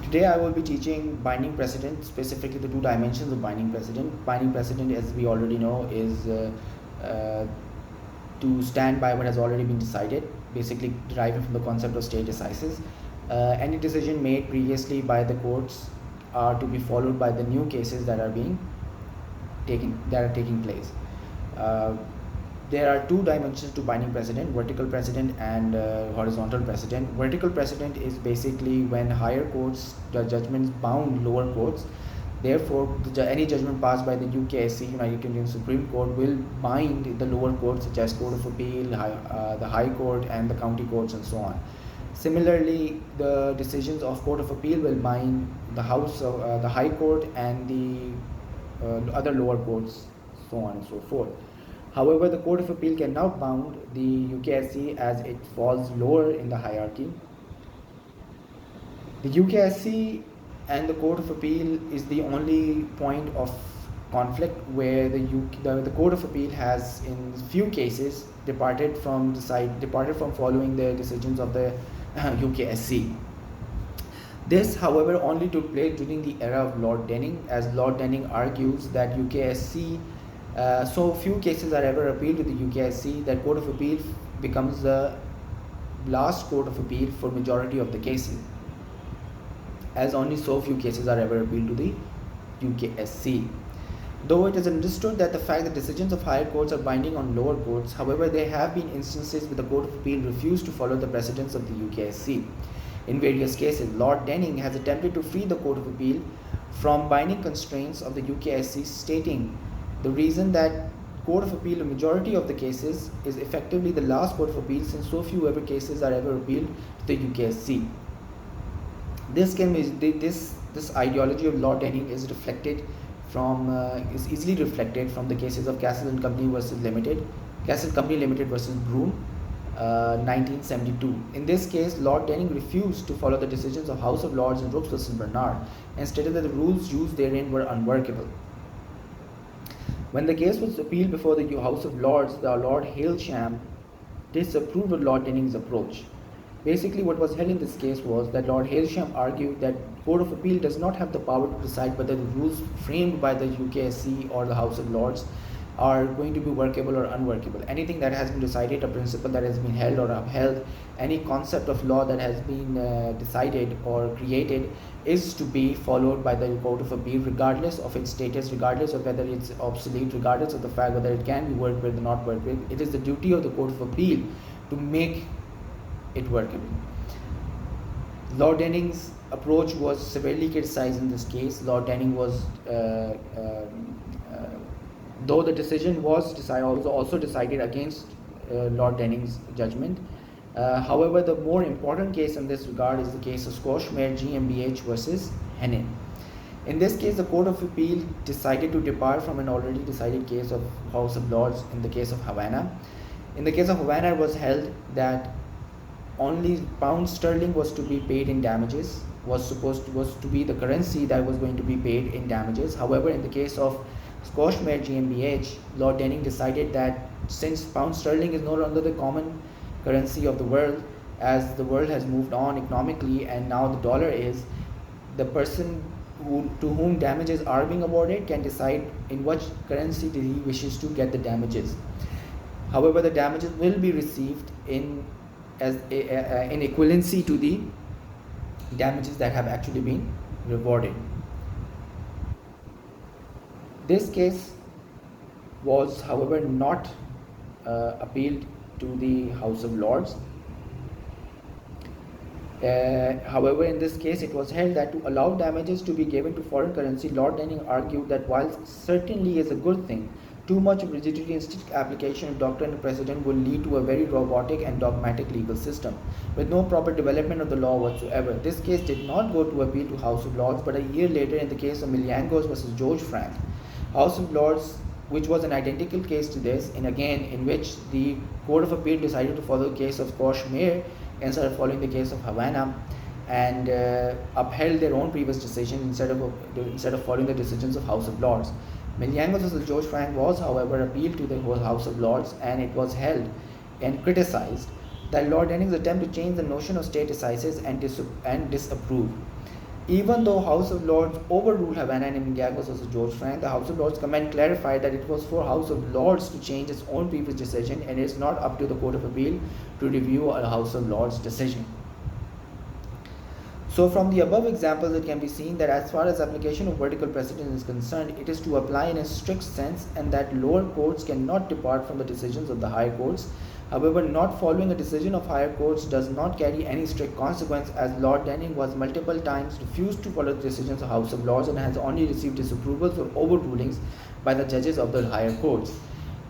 Today I will be teaching binding precedent, specifically the two dimensions of binding precedent. Binding precedent, as we already know, is to stand by what has already been decided, basically deriving from the concept of stare decisis. Any decision made previously by the courts are to be followed by the new cases that are taking place. There are two dimensions to binding precedent: vertical precedent and horizontal precedent. Vertical precedent is basically when higher courts, the judgments bound lower courts. Therefore, any judgment passed by the UKSC, United Kingdom Supreme Court, will bind the lower courts such as Court of Appeal, the High Court and the county courts and so on. Similarly, the decisions of Court of Appeal will bind the the High Court and the other lower courts, so on and so forth. However, the Court of Appeal cannot bound the UKSC as it falls lower in the hierarchy. The UKSC and the Court of Appeal is the only point of conflict where the Court of Appeal has, in few cases, departed from following the decisions of the UKSC. This, however, only took place during the era of Lord Denning, as Lord Denning argues that UKSC, so few cases are ever appealed to the UKSC that Court of Appeal becomes the last Court of Appeal for majority of the cases, as only so few cases are ever appealed to the UKSC. Though it is understood that the fact that decisions of higher courts are binding on lower courts, however, there have been instances where the Court of Appeal refused to follow the precedents of the UKSC. In various cases, Lord Denning has attempted to free the Court of Appeal from binding constraints of the UKSC, stating the reason that Court of Appeal, a majority of the cases, is effectively the last Court of Appeal since so few ever cases are ever appealed to the UKSC. This ideology of Lord Denning is easily reflected from the cases of Castle and Company versus Castle Company Limited versus Broom, 1972. In this case, Lord Denning refused to follow the decisions of House of Lords and Brooks versus Bernard and stated that the rules used therein were unworkable. When the case was appealed before the House of Lords, the Lord Hailsham disapproved of Lord Denning's approach. Basically, what was held in this case was that Lord Hailsham argued that Court of Appeal does not have the power to decide whether the rules framed by the UKSC or the House of Lords are going to be workable or unworkable. Anything that has been decided, a principle that has been held or upheld, any concept of law that has been decided or created is to be followed by the Court of Appeal, regardless of its status, regardless of whether it's obsolete, regardless of the fact whether it can be worked with or not worked with. It is the duty of the Court of Appeal to make it workable. Lord Denning's approach was severely criticized in this case. Lord Denning was, though the decision was also decided against Lord Denning's judgment. However, the more important case in this regard is the case of Squashmare GmbH versus Henin. In this case, the Court of Appeal decided to depart from an already decided case of House of Lords in the case of Havana. In the case of Havana, it was held that only pound sterling was to be paid in damages, was to be the currency that was going to be paid in damages. However, in the case of Squashmare GmbH, Lord Denning decided that since pound sterling is no longer the common currency of the world, as the world has moved on economically and now the dollar is, the person to whom damages are being awarded can decide in which currency he wishes to get the damages. However, the damages will be received in equivalency to the damages that have actually been rewarded. This case was, however, not appealed to the House of Lords. However, in this case, it was held that to allow damages to be given to foreign currency, Lord Denning argued that while certainly is a good thing, too much rigidity and strict application of doctrine and precedent will lead to a very robotic and dogmatic legal system, with no proper development of the law whatsoever. This case did not go to appeal to House of Lords, but a year later, in the case of Miliangos versus George Frank, House of Lords, which was an identical case to this, and again in which the Court of Appeal decided to follow the case of Squashmare instead of following the case of Havana, and upheld their own previous decision instead of following the decisions of House of Lords. Miliangos versus George Frank was, however, appealed to the House of Lords, and it was held and criticized that Lord Denning's attempt to change the notion of stare decisis and disapprove. Even though House of Lords overruled Havana and Gallegos versus George Frank, the House of Lords comment clarified that it was for House of Lords to change its own previous decision, and it is not up to the Court of Appeal to review a House of Lords decision. So from the above examples, it can be seen that as far as application of vertical precedent is concerned, it is to apply in a strict sense, and that lower courts cannot depart from the decisions of the higher courts. However, not following a decision of higher courts does not carry any strict consequence, as Lord Denning was multiple times refused to follow the decisions of House of Lords and has only received disapprovals or overrulings by the judges of the higher courts.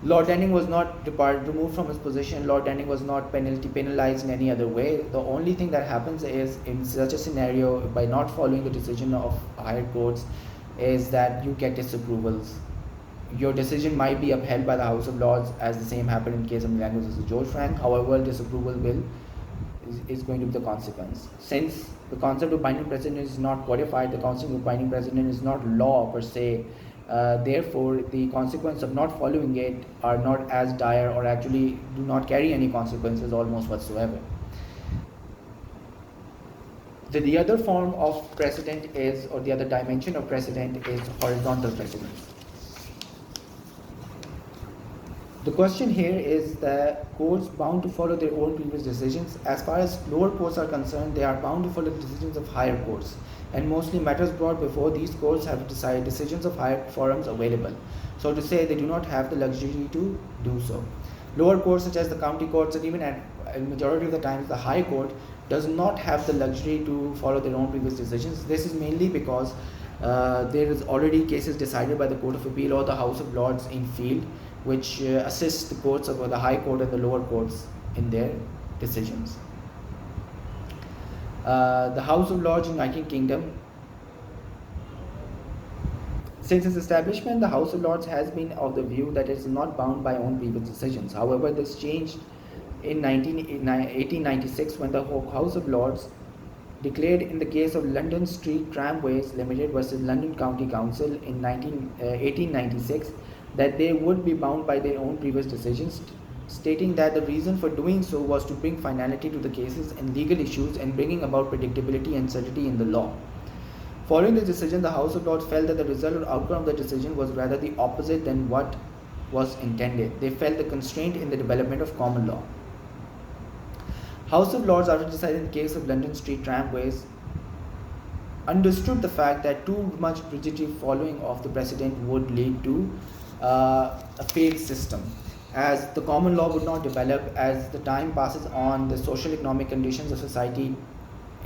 Lord Denning was not removed from his position. Lord Denning was not penalized in any other way. The only thing that happens is, in such a scenario, by not following the decision of higher courts, is that you get disapprovals. Your decision might be upheld by the House of Lords, as the same happened in case of Gallegos versus George Frank. However, disapproval is going to be the consequence. Since the concept of binding precedent is not codified, the concept of binding precedent is not law per se. Therefore, the consequence of not following it are not as dire, or actually do not carry any consequences almost whatsoever. The other form of precedent is, or the other dimension of precedent is horizontal precedent. The question here is the courts bound to follow their own previous decisions. As far as lower courts are concerned, they are bound to follow the decisions of higher courts, and mostly matters brought before these courts have decided decisions of higher forums available. So to say, they do not have the luxury to do so. Lower courts such as the county courts, and even at a majority of the times the high court, does not have the luxury to follow their own previous decisions. This is mainly because there is already cases decided by the Court of Appeal or the House of Lords in field, which assists the courts of the high court and the lower courts in their decisions. The House of Lords in the United Kingdom. Since its establishment, the House of Lords has been of the view that it is not bound by own previous decisions. However, this changed in 1896 when the House of Lords declared in the case of London Street Tramways Limited versus London County Council in 1896 that they would be bound by their own previous decisions, stating that the reason for doing so was to bring finality to the cases and legal issues and bringing about predictability and certainty in the law. Following the decision, the House of Lords felt that the result or outcome of the decision was rather the opposite than what was intended. They felt the constraint in the development of common law. House of Lords, after deciding the case of London Street Tramways, understood the fact that too much rigidity following of the precedent would lead to a failed system, as the common law would not develop. As the time passes on, the social economic conditions of society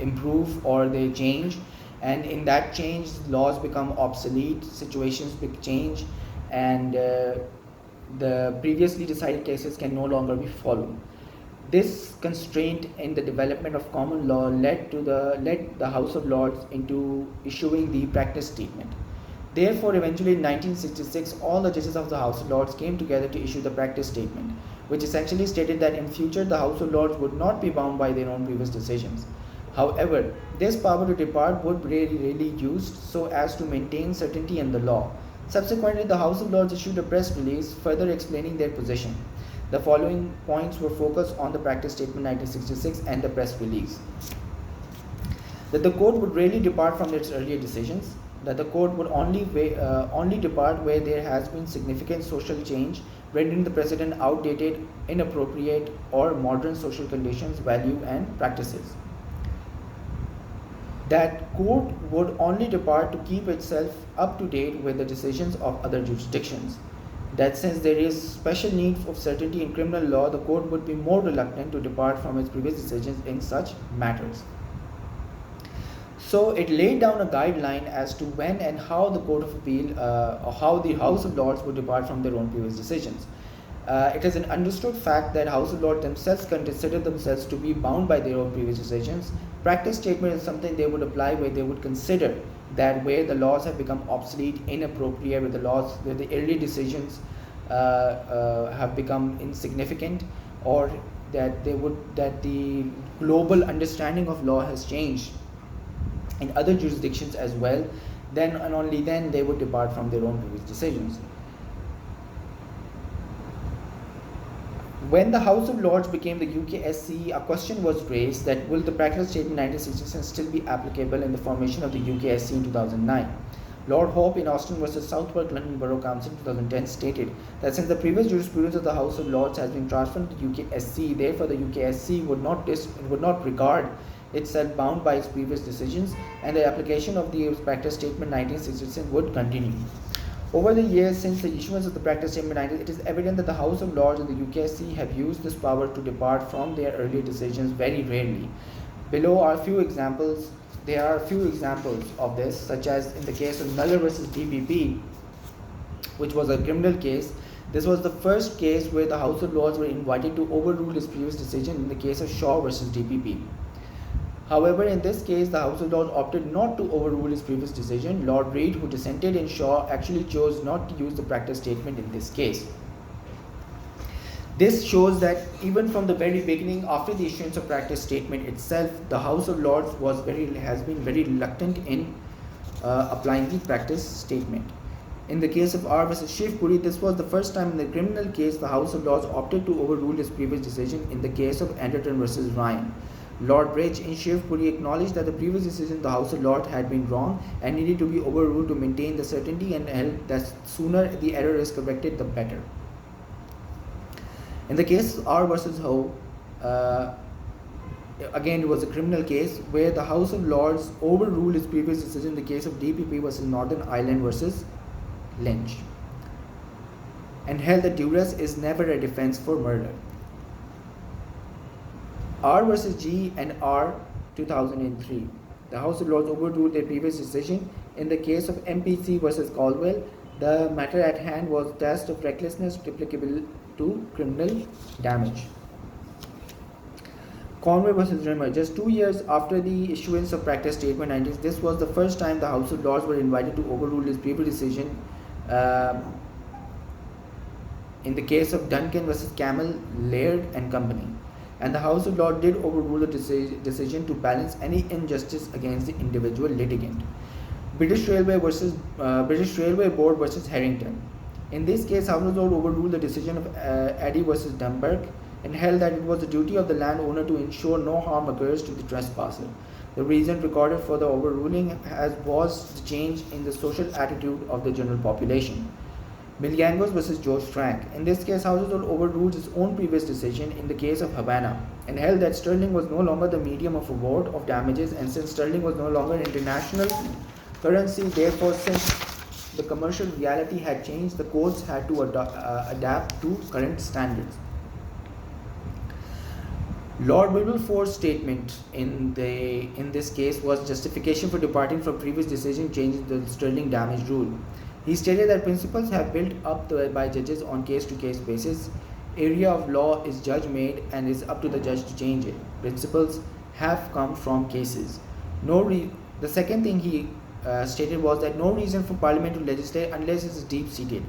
improve or they change, and in that change laws become obsolete, situations change, and the previously decided cases can no longer be followed. This constraint in the development of common law led the House of Lords into issuing the practice statement. Therefore, eventually in 1966, all the judges of the House of Lords came together to issue the practice statement, which essentially stated that in future the House of Lords would not be bound by their own previous decisions. However, this power to depart would be really used so as to maintain certainty in the law. Subsequently, the House of Lords issued a press release further explaining their position. The following points were focused on the practice statement 1966 and the press release. That the court would rarely depart from its earlier decisions, that the court would only depart where there has been significant social change, rendering the precedent outdated, inappropriate, or modern social conditions, value, and practices. That court would only depart to keep itself up to date with the decisions of other jurisdictions. That since there is special need of certainty in criminal law, the court would be more reluctant to depart from its previous decisions in such matters. So it laid down a guideline as to when and how the Court of Appeal, or how the House of Lords would depart from their own previous decisions. It is an understood fact that House of Lords themselves consider themselves to be bound by their own previous decisions. Practice statement is something they would apply where they would consider that where the laws have become obsolete, inappropriate, where the early decisions have become insignificant, or that the global understanding of law has changed in other jurisdictions as well, then and only then they would depart from their own previous decisions. When the House of Lords became the UKSC, a question was raised that will the practice statement 1967 still be applicable in the formation of the UKSC in 2009? Lord Hope in Austin versus Southwark London Borough Council 2010 stated that since the previous jurisprudence of the House of Lords has been transferred to the UKSC, therefore the UKSC would not regard itself bound by its previous decisions, and the application of the practice statement 1966 would continue. Over the years since the issuance of the practice statement 19, it is evident that the House of Lords and the UKSC have used this power to depart from their earlier decisions very rarely. Below are few examples. There are a few examples of this, such as in the case of Muller versus DPP, which was a criminal case. This was the first case where the House of Lords were invited to overrule its previous decision in the case of Shaw versus DPP. However, in this case, the House of Lords opted not to overrule its previous decision. Lord Reid, who dissented in Shaw, actually chose not to use the practice statement in this case. This shows that even from the very beginning, after the issuance of practice statement itself, the House of Lords has been very reluctant in applying the practice statement. In the case of R versus Shivpuri, this was the first time in the criminal case the House of Lords opted to overrule its previous decision in the case of Anderton versus Ryan. Lord Bridge in Shivpuri acknowledged that the previous decision of the House of Lords had been wrong and needed to be overruled to maintain the certainty, and held that sooner the error is corrected, the better. In the case of R versus Ho, again it was a criminal case where the House of Lords overruled its previous decision in the case of DPP versus Northern Ireland versus Lynch, and held that duress is never a defense for murder. R versus G and R 2003. The House of Lords overruled their previous decision. In the case of MPC versus Caldwell, the matter at hand was test of recklessness applicable to criminal damage. Conway versus Rimmer. Just 2 years after the issuance of practice statement 19, this was the first time the House of Lords were invited to overrule its previous decision in the case of Duncan versus Camel, Laird and Company. And the House of Lords did overrule the decision to balance any injustice against the individual litigant. British Railway Board versus Harrington. In this case, House of Lords overruled the decision of Addy versus Dunberg and held that it was the duty of the landowner to ensure no harm occurs to the trespasser. The reason recorded for the overruling was the change in the social attitude of the general population. Milgangos versus George Frank. In this case, House of Lords overruled its own previous decision in the case of Havana and held that sterling was no longer the medium of award of damages, and since sterling was no longer international currency, therefore since the commercial reality had changed, the courts had to adapt to current standards. Lord Wilberforce's statement in this case was justification for departing from previous decision changing the sterling damage rule. He stated that principles have built up by judges on case-to-case basis. Area of law is judge-made and it's up to the judge to change it. Principles have come from cases. The second thing he stated was that no reason for Parliament to legislate unless it is deep-seated.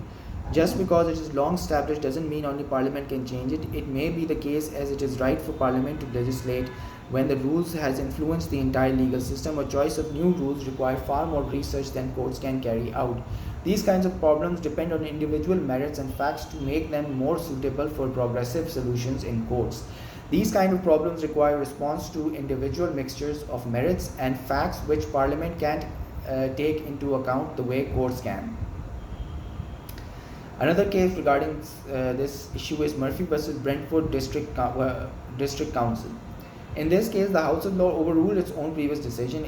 Just because it is long established doesn't mean only Parliament can change it. It may be the case as it is right for Parliament to legislate when the rules has influenced the entire legal system, or choice of new rules require far more research than courts can carry out. These kinds of problems depend on individual merits and facts to make them more suitable for progressive solutions in courts. These kind of problems require response to individual mixtures of merits and facts which Parliament can't take into account the way courts can. Another case regarding this issue is Murphy versus Brentford District Council. In this case, the House of Lords overruled its own previous decision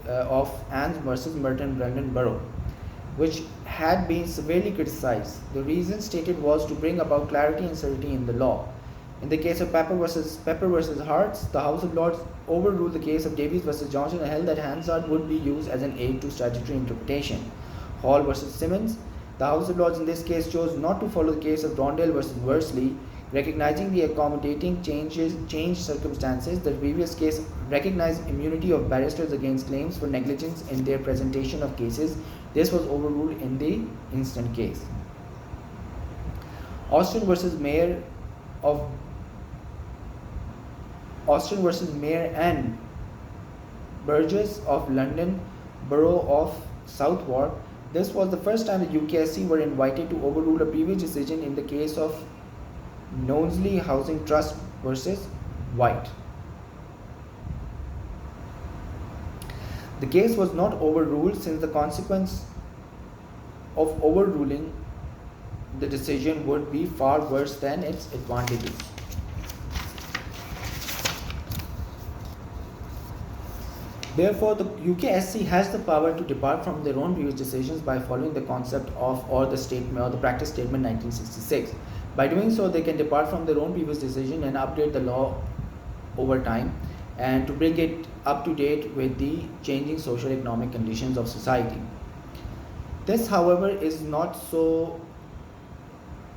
of Annes versus Merton London Borough, which had been severely criticized. The reason stated was to bring about clarity and certainty in the law. In the case of Pepper versus Harts, the House of Lords overruled the case of Davies versus Johnson and held that Hansard would be used as an aid to statutory interpretation. Hall versus Simmons, the House of Lords in this case chose not to follow the case of Rondale versus Worsley, recognizing the accommodating changed circumstances. The previous case recognized immunity of barristers against claims for negligence in their presentation of cases. This was overruled in the instant case. Austin versus Mayor and Burgess of London Borough of Southwark. This was the first time the UKSC were invited to overrule a previous decision in the case of Knowsley Housing Trust versus White. The case was not overruled since the consequence of overruling the decision would be far worse than its advantages. Therefore, the UKSC has the power to depart from their own previous decisions by following the concept of or the statement or the practice statement 1966. By doing so, they can depart from their own previous decision and update the law over time and to bring it up to date with the changing social economic conditions of society. This, however, is not so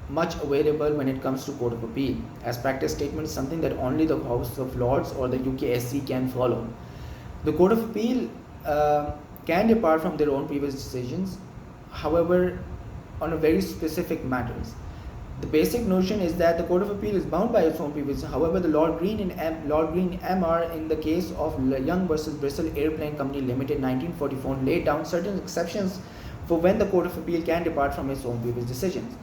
much available when it comes to Court of Appeal, as practice statement is something that only the House of Lords or the UKSC can follow. The Court of Appeal can depart from their own previous decisions, however, on a very specific matters. The basic notion is that the Court of Appeal is bound by its own previous. However, the Lord Green MR in the case of Young versus Bristol Airplane Company Limited 1944 laid down certain exceptions for when the Court of Appeal can depart from its own previous decisions.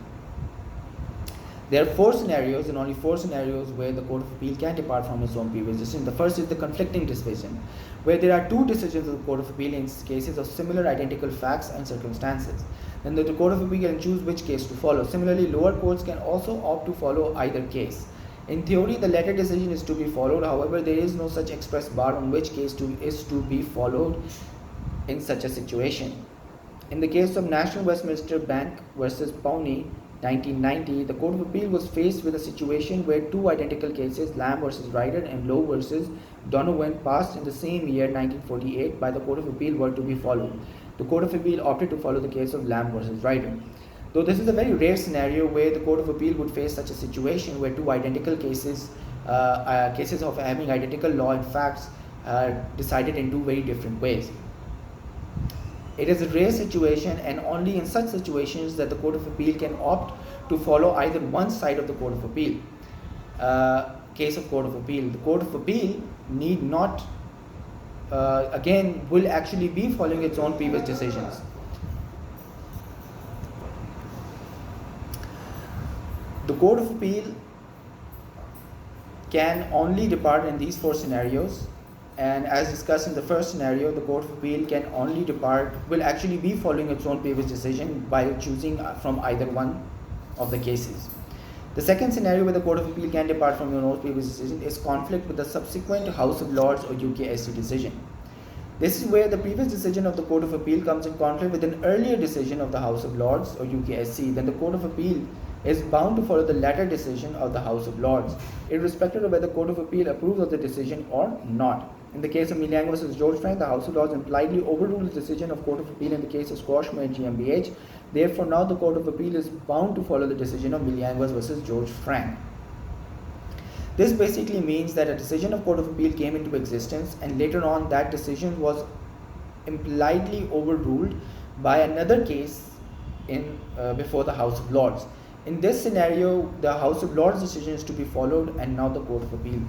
There are 4 scenarios and only 4 scenarios where the Court of Appeal can depart from its own previous decision. The first is the conflicting decision, where there are 2 decisions of the Court of Appeal in cases of similar identical facts and circumstances. Then the Court of Appeal can choose which case to follow. Similarly, lower courts can also opt to follow either case. In theory, the latter decision is to be followed. However, there is no such express bar on which case is to be followed in such a situation. In the case of National Westminster Bank versus Pawnee, 1990, the Court of Appeal was faced with a situation where 2 identical cases, Lamb versus Ryder and Lowe versus Donovan, passed in the same year, 1948, by the Court of Appeal were to be followed. The Court of Appeal opted to follow the case of Lamb versus Ryder. Though this is a very rare scenario where the Court of Appeal would face such a situation where 2 identical cases, cases of having identical law and facts, decided in 2 very different ways. It is a rare situation, and only in such situations that the Court of Appeal can opt to follow either one side of the Court of Appeal. Case of Court of Appeal. The Court of Appeal need not, again, will actually be following its own previous decisions. The Court of Appeal can only depart in these 4 scenarios. And as discussed in the first scenario, the Court of Appeal can only depart, will actually be following its own previous decision by choosing from either one of the cases. The second scenario where the Court of Appeal can depart from your own previous decision is conflict with the subsequent House of Lords or UKSC decision. This is where the previous decision of the Court of Appeal comes in conflict with an earlier decision of the House of Lords or UKSC. Then the Court of Appeal is bound to follow the latter decision of the House of Lords, irrespective of whether the Court of Appeal approves of the decision or not. In the case of Miliang versus George Frank, the House of Lords impliedly overruled the decision of Court of Appeal in the case of Squashman GmbH. Therefore, now the Court of Appeal is bound to follow the decision of Miliang versus George Frank. This basically means that a decision of Court of Appeal came into existence, and later on that decision was impliedly overruled by another case in before the House of Lords. In this scenario, the House of Lords decision is to be followed, and now the Court of Appeal.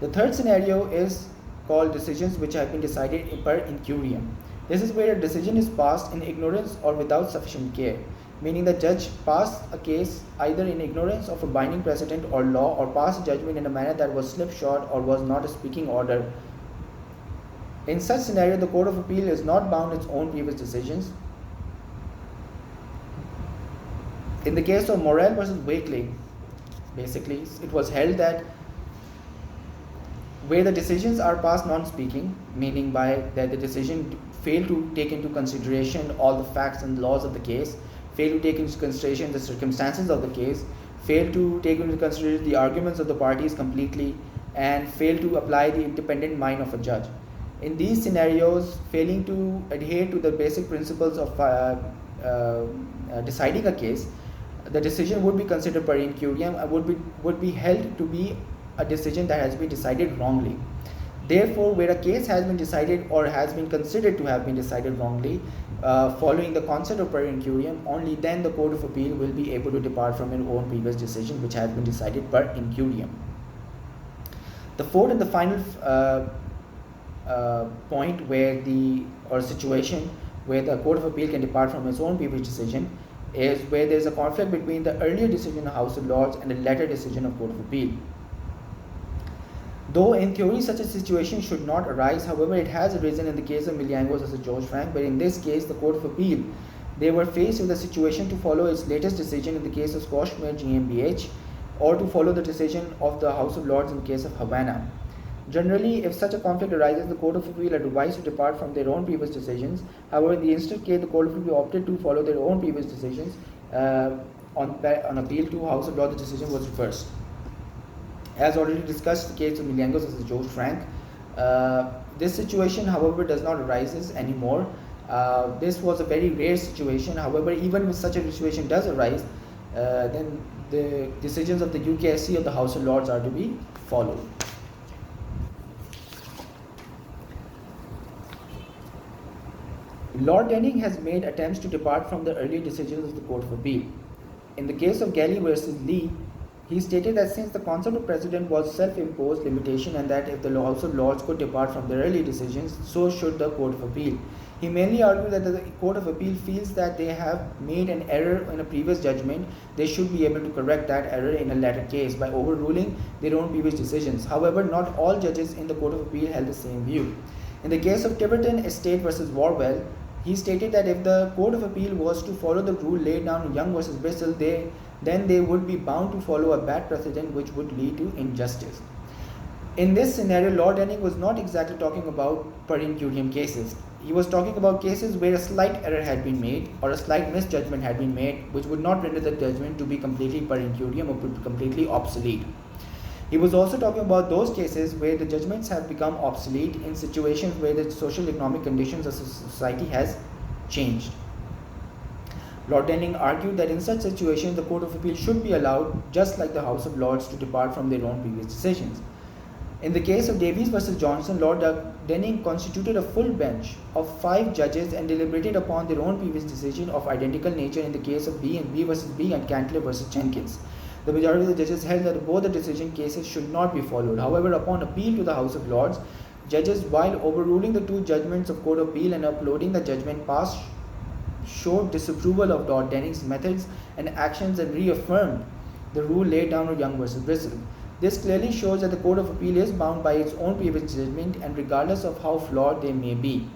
The third scenario is called decisions which have been decided per incurium. This is where a decision is passed in ignorance or without sufficient care, meaning the judge passed a case either in ignorance of a binding precedent or law, or passed judgment in a manner that was slipshod or was not a speaking order. In such scenario, the Court of Appeal is not bound its own previous decisions. In the case of Morrell versus Wakeling, basically, it was held that where the decisions are passed non-speaking, meaning by that the decision failed to take into consideration all the facts and laws of the case, failed to take into consideration the circumstances of the case, failed to take into consideration the arguments of the parties completely, and failed to apply the independent mind of a judge. In these scenarios, failing to adhere to the basic principles of deciding a case, the decision would be considered per incurium and would be held to be a decision that has been decided wrongly. Therefore, where a case has been decided or has been considered to have been decided wrongly, following the concept of per incurium, only then the Court of Appeal will be able to depart from its own previous decision which has been decided per incurium. The fourth and the final point where situation where the Court of Appeal can depart from its own previous decision is where there is a conflict between the earlier decision of House of Lords and the later decision of Court of Appeal. Though in theory such a situation should not arise, however, it has arisen in the case of Miliangos versus George Frank, where in this case the Court of Appeal, they were faced with the situation to follow its latest decision in the case of Squashmere GmbH, or to follow the decision of the House of Lords in the case of Havana. Generally, if such a conflict arises, the Court of Appeal are advised to depart from their own previous decisions. However, in the instant case, the Court of Appeal opted to follow their own previous decisions. On appeal to House of Lords, the decision was reversed. As already discussed, the case of Miliangos versus George Frank. This situation, however, does not arise anymore. This was a very rare situation. However, even if such a situation does arise, then the decisions of the UKSC or the House of Lords are to be followed. Lord Denning has made attempts to depart from the earlier decisions of the Court of Appeal. In the case of Galley versus Lee, he stated that since the concept of precedent was self-imposed limitation and that if the House of Lords could depart from their earlier decisions, so should the Court of Appeal. He mainly argued that the Court of Appeal feels that they have made an error in a previous judgment, they should be able to correct that error in a later case by overruling their own previous decisions. However, not all judges in the Court of Appeal held the same view. In the case of Tiverton Estate versus Warwell, he stated that if the Court of Appeal was to follow the rule laid down in Young versus Bristol, then they would be bound to follow a bad precedent which would lead to injustice. In this scenario, Lord Denning was not exactly talking about per incuriam cases. He was talking about cases where a slight error had been made or a slight misjudgment had been made, which would not render the judgment to be completely per incuriam or completely obsolete. He was also talking about those cases where the judgments have become obsolete in situations where the social economic conditions of society has changed. Lord Denning argued that in such situations, the Court of Appeal should be allowed, just like the House of Lords, to depart from their own previous decisions. In the case of Davies versus Johnson, Lord Denning constituted a full bench of 5 judges and deliberated upon their own previous decision of identical nature in the case of B and B versus B and Cantler versus Jenkins. The majority of the judges held that both the decision cases should not be followed. However, upon appeal to the House of Lords, judges, while overruling the 2 judgments of Court of Appeal and uploading the judgment passed, showed disapproval of Lord Denning's methods and actions and reaffirmed the rule laid down on Young versus Bristol. This clearly shows that the Court of Appeal is bound by its own previous judgment and regardless of how flawed they may be.